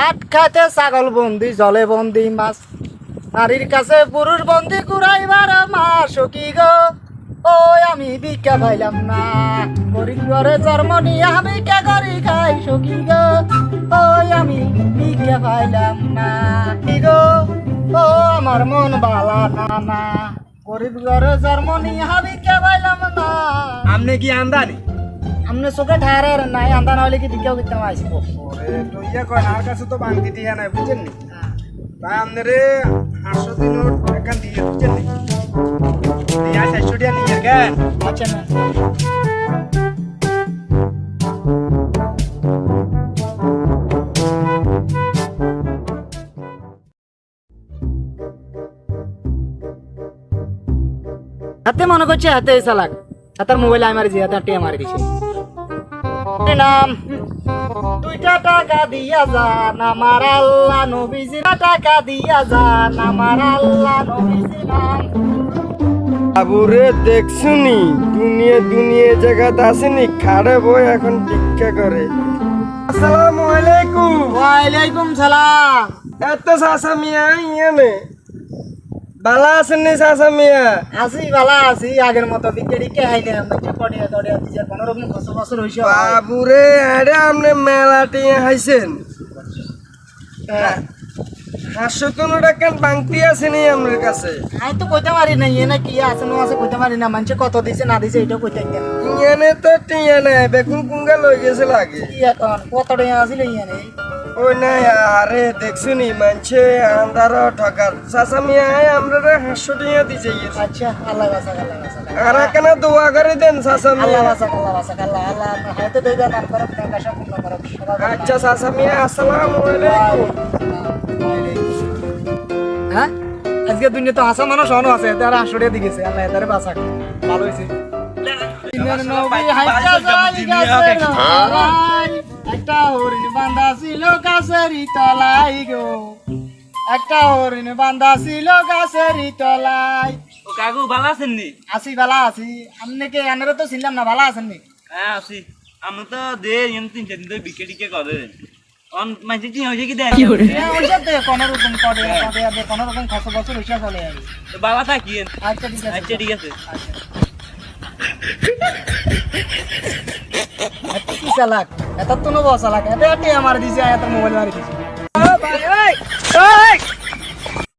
আট খাইতে ছাগল বন্দি জলে বন্দি মাছ নারীর কাছে পুরুষ বন্দি কুড়াইবার মাস সখী গো ওই আমি ভিক্ষা পাইলাম না গরিব ঘরে জন্ম নিয়ে আমি কে করি খাই সখী গো ওই আমি ভিক্ষা পাইলাম না কি গো ও আমার মন বালা না না গরিব ঘরে জন্ম নিয়ে আমি কে পাইলাম না। আমনে কি আন্দানি আমনে চোখে ঠায়ারে নাই আন্দা না হলে কি ভিক্ষা করতে আসবো। ওরে তো ইয়া কয় আর কাছে তো বাংতি দিয়া নাই বুঝছেন নি তাই আমনেরে 800 দিন এখান দিয়ে বুঝছেন নি দিয়া 600 দিয়া নিয়ে গেন। আচ্ছা না হাতে মনে করছে হাতে চালাক হাতের মোবাইল আমার যে হাতে টিয়া মারি দিছে নাম 2টা টাকা দিয়া যান আমার আল্লাহ নবীজির টাকা দিয়া যান আমার আল্লাহ নবীজির নাম। বাবুরে দেখছুনি দুনিয়া দুনিয়া জায়গাতে আসেনি খাড়ে বই এখন ভিক্ষা করে। আসসালামু আলাইকুম। ওয়ালাইকুম সালাম। এত সাসা মিয়া ইয়ানে বালা আছেন সাসা মিয়া? আছি ভালো আছি আগের মতো দিকে দিকে হাইলে মানে পড়িয়া দড়িয়া দিছে কোনো রকম কষ্ট বছর হইছে। বাবুরে আরে আপনি মেলাটি হাইছেন হাসো কোনো টাকা বাংতি আসেনি আমার কাছে। আমি তো কইতে পারি না এনে কি আছে না আছে কইতে পারি না মানুষে কত দিছে না দিছে এটাও কইতে দেন। ইয়ানে তো টিয়া নাই বেকুন কুঙ্গা লই গেছে লাগে। কি এখন কত টাকা আছিল এনে? ওই না আরে দেখছুনি মানছে আন্দার ঠকার সাসা মিয়া আমরা 500 টাকা দিছে। আচ্ছা আল্লাহ বাসা আল্লাহ বাসা আর কেন দোয়া করে দেন সাসা আল্লাহ মিয়া। বাসা আল্লাহ আল্লাহ হয়তো দেই দেন নাম করব টাকা সব পূর্ণ করব। আচ্ছা সাসা মিয়া আসসালামু আলাইকুম। হ্যাঁ আজকে দুনিয়া তো হাসা মানুষ অন আছে তারা 800 টাকা দিয়েছে আল্লাহ তারে বাসা ভালো হইছে। একটা হরিণ বান্ধা ছিল গাছের তলায় গো একটা হরিণ বান্ধা ছিল গাছের তলায়। ও কাকু ভালো আছেন নি? আছি ভালো আছি আপনি কে আনারে তো ছিলাম না ভালো আছেন নি? হ্যাঁ আছি। আমরা তো দে এম 3-4 দিন ধরে বিকে টিকে করে অন মাঝে কি হয়েছে কি দেখ কোনো রকম করে কোনো রকম খরচ বছর হইসা চলে যাবে। তো বাবা থাকি। আচ্ছা ঠিক আছে আচ্ছা ঠিক আছে। কি চালাক এটা তো নব চালাক এটা আমার দিছে এত মোবাইল মারি দিছে।